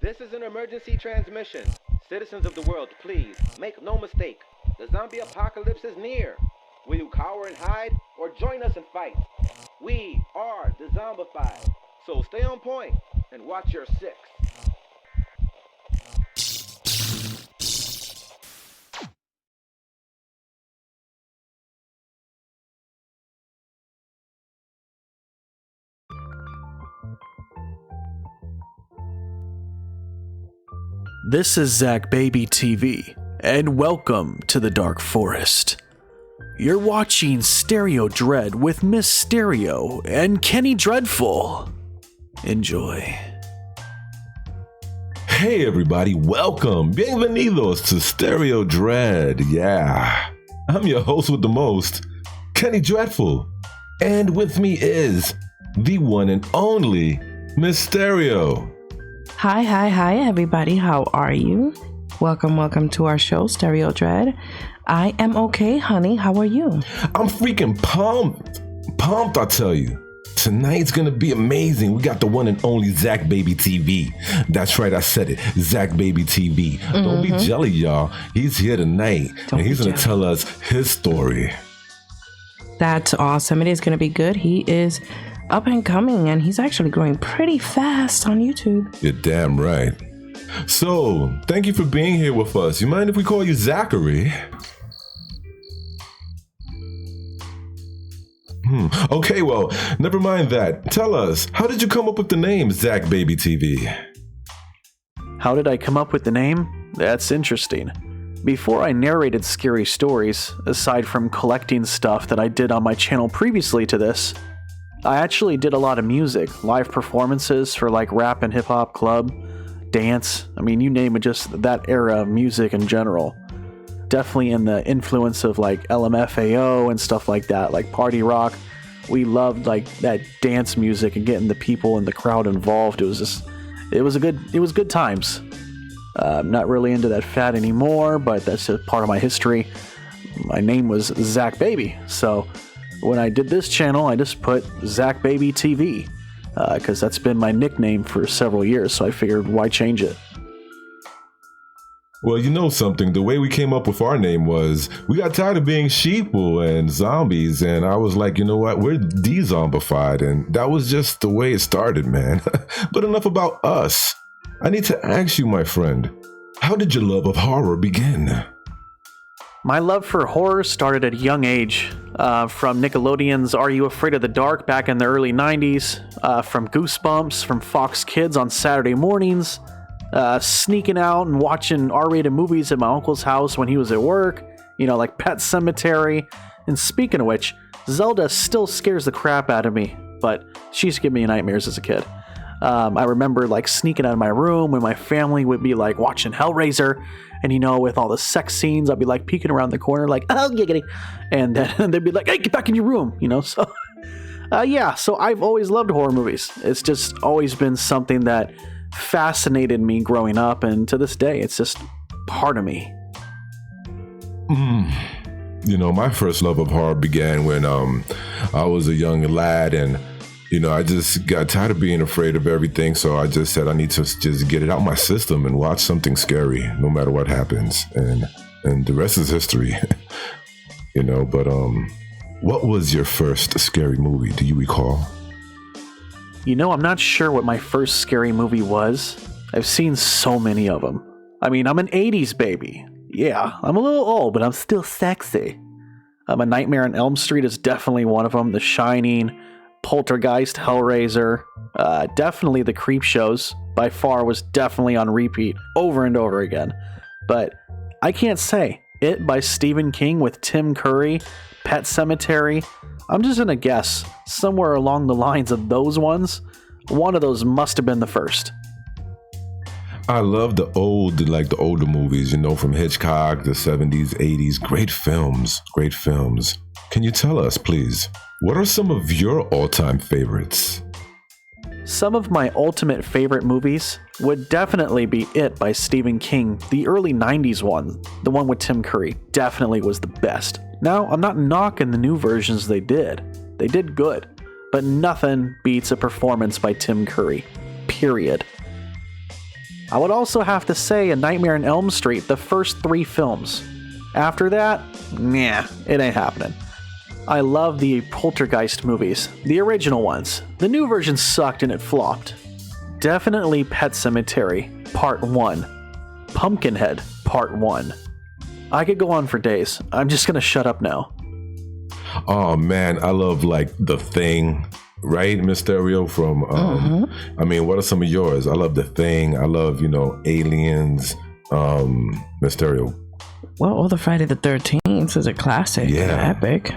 This is an emergency transmission. Citizens of the world, please, make no mistake. The zombie apocalypse is near. Will you cower and hide, or join us and fight? We are Dezombified, so stay on point and watch your six. This is ZakBabyTV, and welcome to the Dark Forest. You're watching Stereo Dread with Mysterio and Kenny Dreadful. Enjoy. Hey everybody, welcome, bienvenidos to Stereo Dread. Yeah, I'm your host with the most, Kenny Dreadful. And with me is the one and only Mysterio. Hi everybody, how are you? Welcome to our show, Stereo Dread. I am okay, honey, how are you? I'm freaking pumped, I tell you. Tonight's gonna be amazing. We got the one and only ZakBabyTV. That's right, I said it, ZakBabyTV. Don't be jelly, y'all. He's here tonight, and he's gonna tell us his story. That's awesome. It is gonna be good. He is up and coming, and he's actually growing pretty fast on YouTube. You're damn right. So, thank you for being here with us. You mind if we call you Zachary? Okay, well, never mind that. Tell us, how did you come up with the name ZakBabyTV? How did I come up with the name? That's interesting. Before I narrated scary stories, aside from collecting stuff that I did on my channel previously to this, I actually did a lot of music, live performances for like rap and hip-hop club, dance, I mean you name it, just that era of music in general. Definitely in the influence of like LMFAO and stuff like that, like party rock. We loved like that dance music and getting the people in the crowd involved. It was good times. I'm not really into that fad anymore, but that's a part of my history. My name was ZakBaby, so when I did this channel, I just put ZakBabyTV, because that's been my nickname for several years, so I figured why change it? Well, you know something, the way we came up with our name was, we got tired of being sheeple and zombies, and I was like, you know what, we're Dezombified, and that was just the way it started, man. But enough about us. I need to ask you, my friend, how did your love of horror begin? My love for horror started at a young age, from Nickelodeon's Are You Afraid of the Dark back in the early 90s, from Goosebumps, from Fox Kids on Saturday mornings, sneaking out and watching R-rated movies at my uncle's house when he was at work, you know, like Pet Sematary. And speaking of which, Zelda still scares the crap out of me, but she used to give me nightmares as a kid. I remember like sneaking out of my room when my family would be like watching Hellraiser, and you know, with all the sex scenes, I'd be like peeking around the corner like, oh, giggity, and then they'd be like, hey, get back in your room, you know. So yeah, so I've always loved horror movies. It's just always been something that fascinated me growing up, and to this day it's just part of me. You know, my first love of horror began when I was a young lad, and you know, I just got tired of being afraid of everything, so I just said I need to just get it out my system and watch something scary, no matter what happens, and the rest is history. You know, but what was your first scary movie? Do you recall? You know, I'm not sure what my first scary movie was. I've seen so many of them. I mean, I'm an 80s baby. Yeah, I'm a little old, but I'm still sexy. A Nightmare on Elm Street is definitely one of them. The Shining, Poltergeist, Hellraiser, definitely the Creep shows by far was definitely on repeat over and over again. But I can't say. It by Stephen King with Tim Curry, Pet Sematary. I'm just gonna guess somewhere along the lines of those ones, one of those must have been the first. I love the older movies, you know, from Hitchcock, the 70s, 80s. Great films. Can you tell us, please, what are some of your all-time favorites? Some of my ultimate favorite movies would definitely be It by Stephen King. The early 90s one, the one with Tim Curry, definitely was the best. Now, I'm not knocking the new versions they did. They did good, but nothing beats a performance by Tim Curry. Period. I would also have to say A Nightmare on Elm Street, the first 3 films. After that, nah, it ain't happening. I love the Poltergeist movies, the original ones. The new version sucked and it flopped. Definitely Pet Sematary, Part 1. Pumpkinhead, Part 1. I could go on for days. I'm just gonna shut up now. Oh man, I love like The Thing, right, Mysterio? From I mean, what are some of yours? I love The Thing. I love, Aliens. Mysterio. Well, all the Friday the 13th is a classic. Yeah, epic.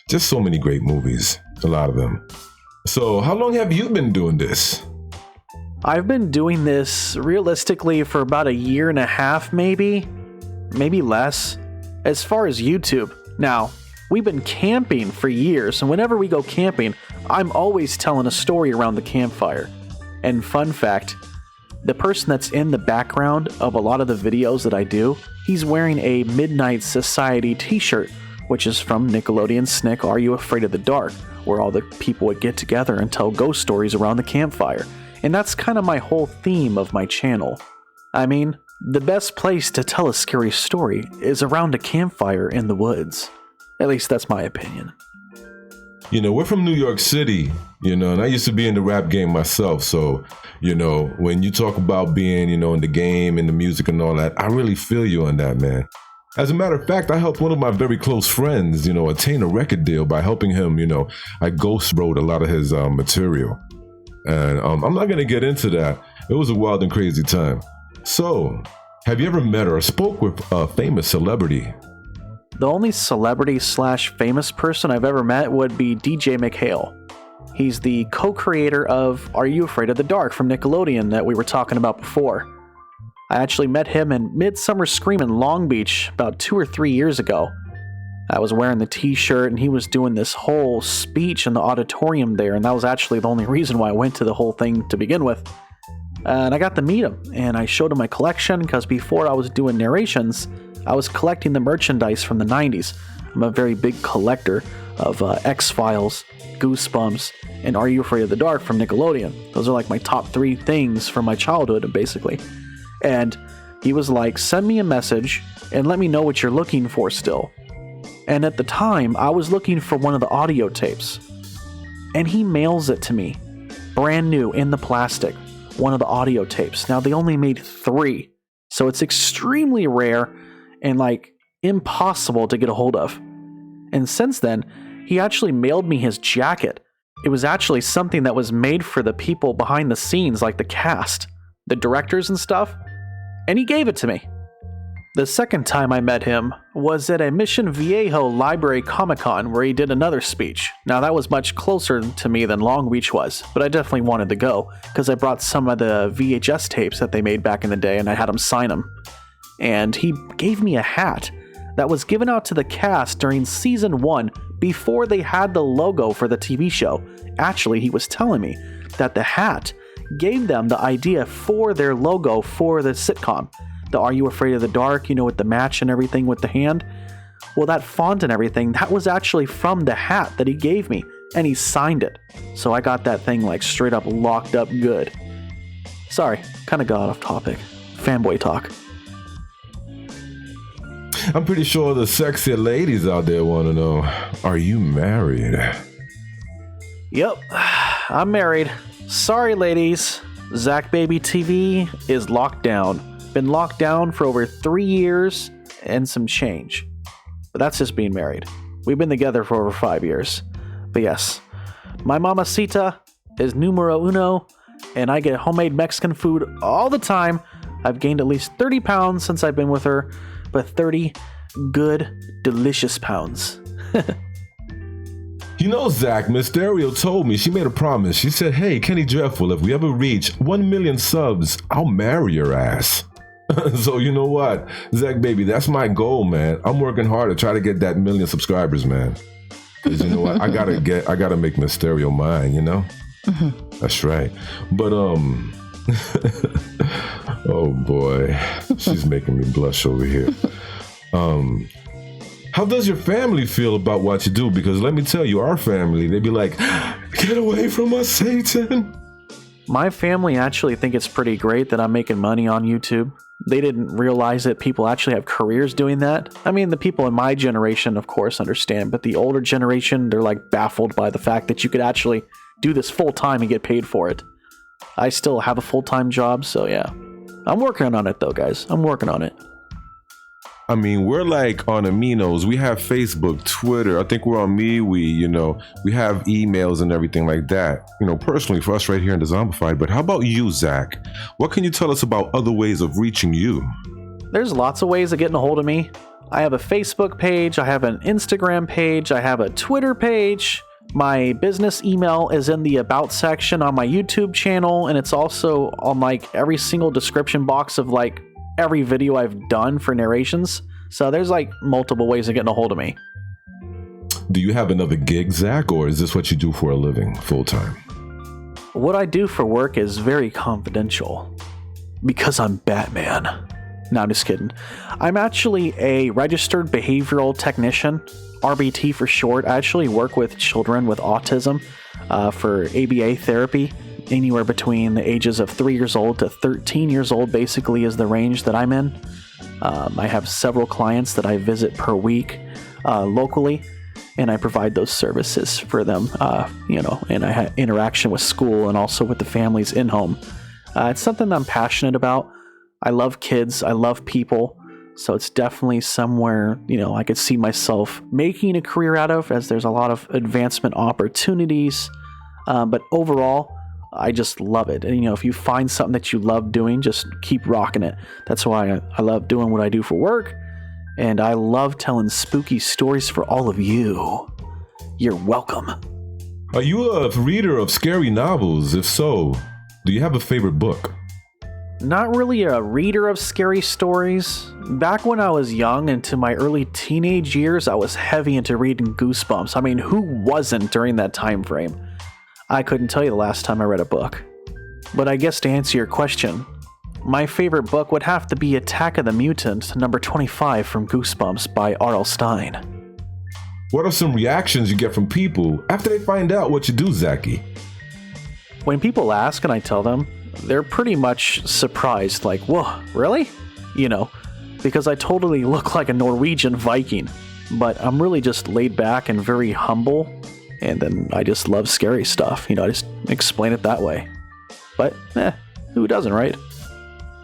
Just so many great movies. A lot of them. So, how long have you been doing this? I've been doing this realistically for about a year and a half, maybe less. As far as YouTube, now, we've been camping for years, and whenever we go camping, I'm always telling a story around the campfire. And fun fact, the person that's in the background of a lot of the videos that I do, he's wearing a Midnight Society t-shirt, which is from Nickelodeon's Snick Are You Afraid of the Dark, where all the people would get together and tell ghost stories around the campfire. And that's kind of my whole theme of my channel. I mean, the best place to tell a scary story is around a campfire in the woods. At least that's my opinion. We're from New York City, and I used to be in the rap game myself. So, when you talk about being, in the game and the music and all that, I really feel you on that, man. As a matter of fact, I helped one of my very close friends, attain a record deal by helping him, I ghost wrote a lot of his material. And I'm not going to get into that. It was a wild and crazy time. So, have you ever met or spoke with a famous celebrity? The only celebrity/famous person I've ever met would be DJ McHale. He's the co-creator of Are You Afraid of the Dark from Nickelodeon that we were talking about before. I actually met him in Midsummer Scream in Long Beach about 2 or 3 years ago. I was wearing the t-shirt and he was doing this whole speech in the auditorium there, and that was actually the only reason why I went to the whole thing to begin with. And I got to meet him, and I showed him my collection because before I was doing narrations, I was collecting the merchandise from the 90s. I'm a very big collector of X-Files, Goosebumps, and Are You Afraid of the Dark from Nickelodeon. Those are like my top 3 things from my childhood, basically. And he was like, send me a message and let me know what you're looking for still. And at the time, I was looking for one of the audio tapes. And he mails it to me, brand new in the plastic, one of the audio tapes. Now, they only made 3, so it's extremely rare and like impossible to get a hold of. And since then, he actually mailed me his jacket. It was actually something that was made for the people behind the scenes, like the cast, the directors and stuff, and he gave it to me. The second time I met him was at a Mission Viejo Library Comic-Con where he did another speech. Now that was much closer to me than Long Beach was, but I definitely wanted to go because I brought some of the VHS tapes that they made back in the day and I had him sign them. And he gave me a hat that was given out to the cast during season 1 before they had the logo for the TV show. Actually, he was telling me that the hat gave them the idea for their logo for the sitcom. The Are You Afraid of the Dark, with the match and everything with the hand. Well, that font and everything, that was actually from the hat that he gave me, and he signed it. So I got that thing like straight up locked up good. Sorry, kind of got off topic. Fanboy talk. I'm pretty sure the sexy ladies out there want to know, are you married? Yep, I'm married. Sorry, ladies. ZakBabyTV is locked down. Been locked down for over 3 years and some change. But that's just being married. We've been together for over 5 years. But yes, my mamacita is numero uno, and I get homemade Mexican food all the time. I've gained at least 30 pounds since I've been with her, but 30 good, delicious pounds. Zach, Mysterio told me, she made a promise. She said, hey, Kenny Dreadful, if we ever reach 1 million subs, I'll marry your ass. So you know what, Zach baby, that's my goal, man. I'm working hard to try to get that 1 million subscribers, man. Because you know what, I gotta make Mysterio mine, Mm-hmm. That's right. But oh boy, she's making me blush over here. How does your family feel about what you do? Because let me tell you, our family, they be like, get away from us, Satan. My family actually think it's pretty great that I'm making money on YouTube. They didn't realize that people actually have careers doing that. I mean, the people in my generation, of course, understand, but the older generation, they're like baffled by the fact that you could actually do this full time and get paid for it. I still have a full-time job, so yeah. I'm working on it though, guys. I'm working on it. I mean, we're like on aminos. We have Facebook, Twitter. I think we're on MeWe, we have emails and everything like that. Personally for us right here in Dezombified. But how about you, Zach? What can you tell us about other ways of reaching you? There's lots of ways of getting a hold of me. I have a Facebook page. I have an Instagram page. I have a Twitter page. My business email is in the About section on my YouTube channel. And it's also on like every single description box of like every video I've done for narrations. So there's like multiple ways of getting a hold of me. Do you have another gig, Zach, or is this what you do for a living full time? What I do for work is very confidential because I'm Batman. No, I'm just kidding. I'm actually a registered behavioral technician, RBT for short. I actually work with children with autism for ABA therapy. Anywhere between the ages of 3 years old to 13 years old basically is the range that I'm in. I have several clients that I visit per week locally, and I provide those services for them, and I have interaction with school and also with the families in home. It's something that I'm passionate about. I love kids. I love people. So it's definitely somewhere, I could see myself making a career out of, as there's a lot of advancement opportunities. But overall, I just love it. And, if you find something that you love doing, just keep rocking it. That's why I love doing what I do for work. And I love telling spooky stories for all of you. You're welcome. Are you a reader of scary novels? If so, do you have a favorite book? Not really a reader of scary stories. Back when I was young, into my early teenage years, I was heavy into reading Goosebumps. I mean, who wasn't during that time frame? I couldn't tell you the last time I read a book. But I guess to answer your question, my favorite book would have to be Attack of the Mutant, number 25 from Goosebumps by R.L. Stine. What are some reactions you get from people after they find out what you do, Zachy? When people ask and I tell them, they're pretty much surprised, like, whoa, really? Because I totally look like a Norwegian Viking. But I'm really just laid back and very humble. And then I just love scary stuff. I just explain it that way. But, who doesn't, right?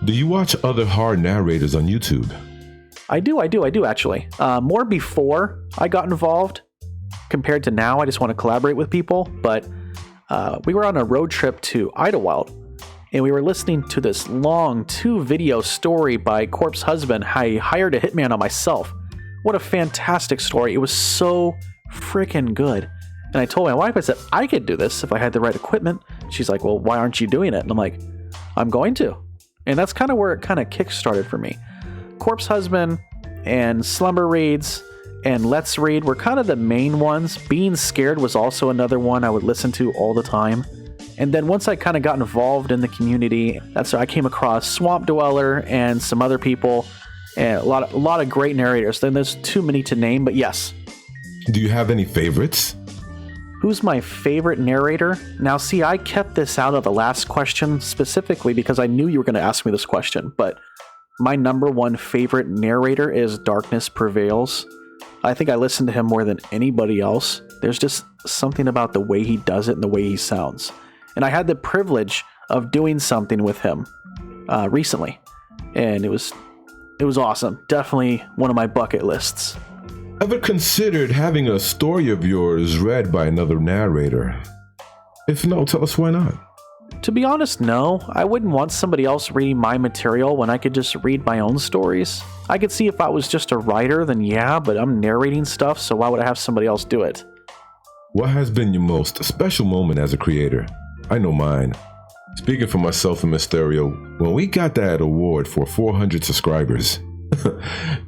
Do you watch other horror narrators on YouTube? I do actually. More before I got involved compared to now. I just want to collaborate with people. But we were on a road trip to Idlewild. And we were listening to this long 2-video story by Corpse Husband. I hired a hitman on myself. What a fantastic story. It was so freaking good. And I told my wife, I said, I could do this if I had the right equipment. She's like, well, why aren't you doing it? And I'm like, I'm going to. And that's kind of where it kind of kick-started for me. Corpse Husband and Slumber Reads and Let's Read were kind of the main ones. Being Scared was also another one I would listen to all the time. And then once I kind of got involved in the community, that's how I came across Swamp Dweller and some other people, and a lot of great narrators. Then there's too many to name, but yes. Do you have any favorites? Who's my favorite narrator? Now, see, I kept this out of the last question specifically because I knew you were going to ask me this question, but my number one favorite narrator is Darkness Prevails. I think I listen to him more than anybody else. There's just something about the way he does it and the way he sounds. And I had the privilege of doing something with him recently, and it was awesome. Definitely one of my bucket lists. Ever considered having a story of yours read by another narrator? If no, tell us why not. To be honest, no. I wouldn't want somebody else reading my material when I could just read my own stories. I could see if I was just a writer, then yeah, but I'm narrating stuff, so why would I have somebody else do it? What has been your most special moment as a creator? I know mine. Speaking for myself and Mysterio, when we got that award for 400 subscribers,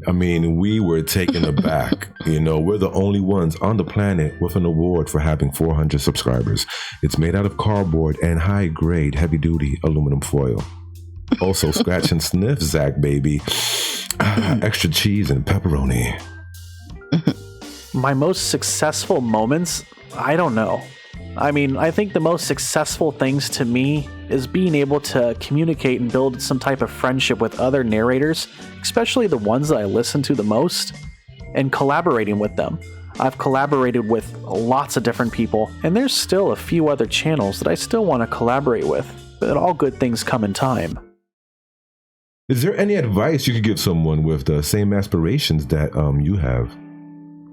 I mean, we were taken aback. We're the only ones on the planet with an award for having 400 subscribers. It's made out of cardboard and high-grade, heavy-duty aluminum foil. Also, scratch and sniff, Zach baby. Extra cheese and pepperoni. My most successful moments? I don't know. I mean, I think the most successful things to me is being able to communicate and build some type of friendship with other narrators, especially the ones that I listen to the most, and collaborating with them. I've collaborated with lots of different people, and there's still a few other channels that I still want to collaborate with, but all good things come in time. Is there any advice you could give someone with the same aspirations that you have?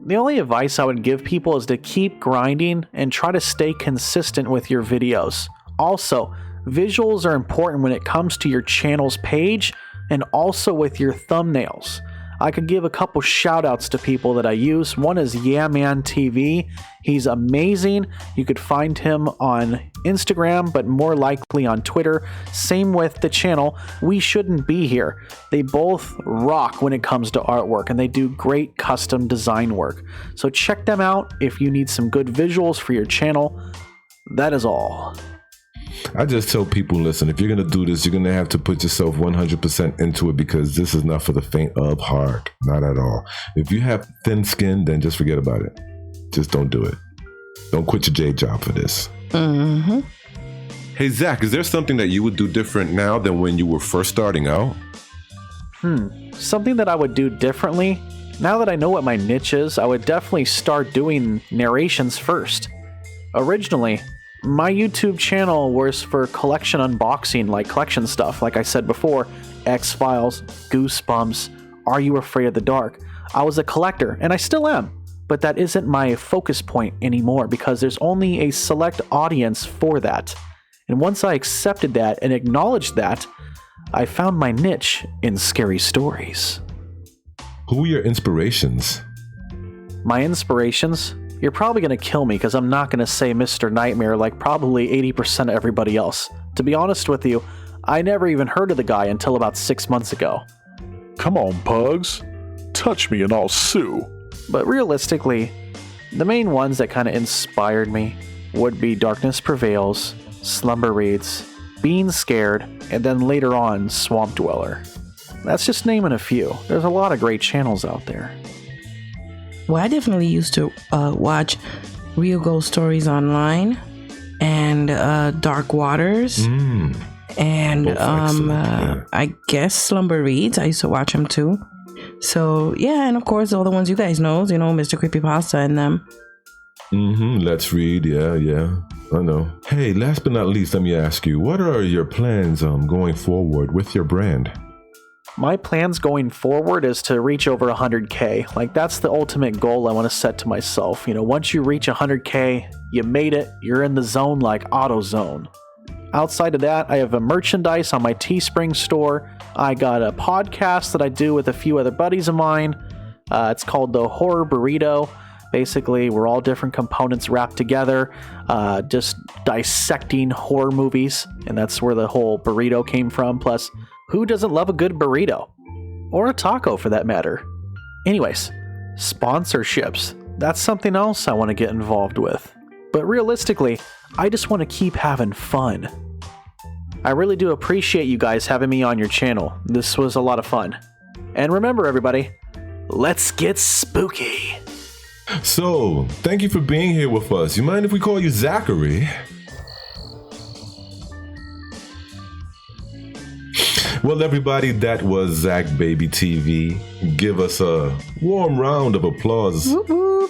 The only advice I would give people is to keep grinding and try to stay consistent with your videos. Also, visuals are important when it comes to your channel's page and also with your thumbnails. I could give a couple shout outs to people that I use. One is TV. He's amazing. You could find him on Instagram, but more likely on Twitter. Same with the channel We Shouldn't Be Here. They both rock when it comes to artwork, and they do great custom design work. So check them out if you need some good visuals for your channel. That is all. I just tell people, listen, if you're going to do this, you're going to have to put yourself 100% into it, because this is not for the faint of heart. Not at all. If you have thin skin, then just forget about it. Just don't do it. Don't quit your day job for this. Mm-hmm. Hey, Zach, is there something that you would do different now than when you were first starting out? Something that I would do differently? Now that I know what my niche is, I would definitely start doing narrations first. Originally, my YouTube channel was for collection unboxing, like collection stuff, like I said before, X-Files, Goosebumps, Are You Afraid of the Dark? I was a collector, and I still am, but that isn't my focus point anymore because there's only a select audience for that. And once I accepted that and acknowledged that, I found my niche in scary stories. Who are your inspirations? My inspirations? You're probably going to kill me because I'm not going to say Mr. Nightmare like probably 80% of everybody else. To be honest with you, I never even heard of the guy until about 6 months ago. Come on, pugs. Touch me and I'll sue. But realistically, the main ones that kind of inspired me would be Darkness Prevails, Slumber Reads, Being Scared, and then later on, Swamp Dweller. That's just naming a few. There's a lot of great channels out there. Well, I definitely used to watch Real Ghost Stories Online and Dark Waters. And I guess Slumber Reads. I used to watch them too. So yeah, and of course all the ones you guys know, Mr. Creepypasta and them. Let's Read. Yeah. I know. Hey, last but not least, let me ask you, what are your plans going forward with your brand? My plans going forward is to reach over 100K. Like, that's the ultimate goal I want to set to myself. Once you reach 100K, you made it. You're in the zone like AutoZone. Outside of that, I have a merchandise on my Teespring store. I got a podcast that I do with a few other buddies of mine. It's called The Horror Burrito. Basically, we're all different components wrapped together, just dissecting horror movies. And that's where the whole burrito came from. Plus, who doesn't love a good burrito? Or a taco, for that matter. Anyways, sponsorships. That's something else I want to get involved with. But realistically, I just want to keep having fun. I really do appreciate you guys having me on your channel. This was a lot of fun. And remember, everybody, let's get spooky. So, thank you for being here with us. You mind if we call you Zachary? Well, everybody, that was ZakBabyTV. Give us a warm round of applause. Woo-hoo.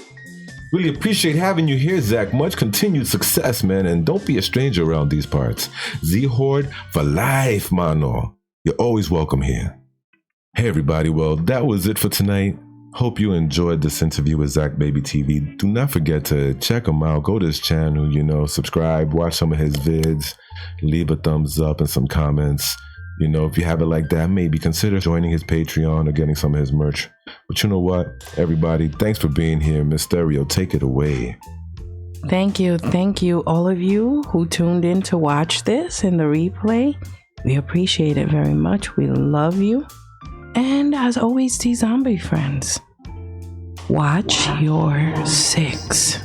Really appreciate having you here, Zach. Much continued success, man. And don't be a stranger around these parts. Z-Horde for life, mano. You're always welcome here. Hey, everybody. Well, that was it for tonight. Hope you enjoyed this interview with ZakBabyTV. Do not forget to check him out. Go to his channel, subscribe, watch some of his vids, leave a thumbs up and some comments. If you have it like that, maybe consider joining his Patreon or getting some of his merch. But you know what, everybody, thanks for being here. Mysterio, take it away. Thank you, all of you who tuned in to watch this in the replay. We appreciate it very much. We love you. And as always, the zombie friends, watch your six.